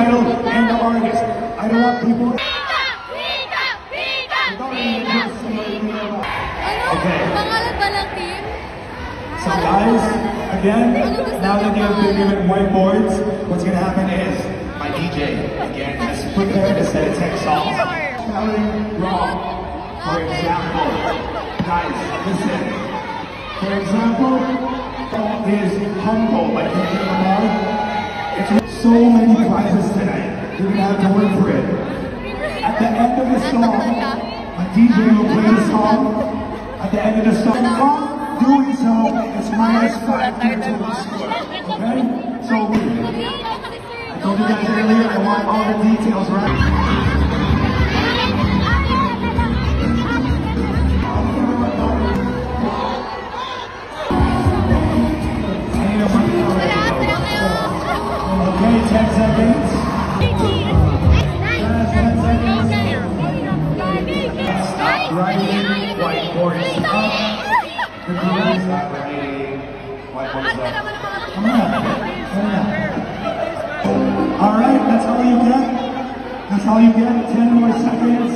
title and the artist. I don't want people... Okay. So guys, again, now that you have been given whiteboards, what's going to happen is my DJ, again, has prepared a set of 10 songs. Spelling wrong. For example, guys, listen. For example, is Humble by Kendrick Lamar. It's so many prizes tonight. You're going to have to work for it. At the end of the song, my DJ will play the song. At the end of the song, doing so, it's -5 points on the score. Okay? So, I told you guys earlier, I want all the details right. Okay, 10 seconds. 10 seconds. Stop writing whiteboards up. The girls stop writing whiteboards up. Come on. Alright, that's all you get. That's all you get. 10 more seconds.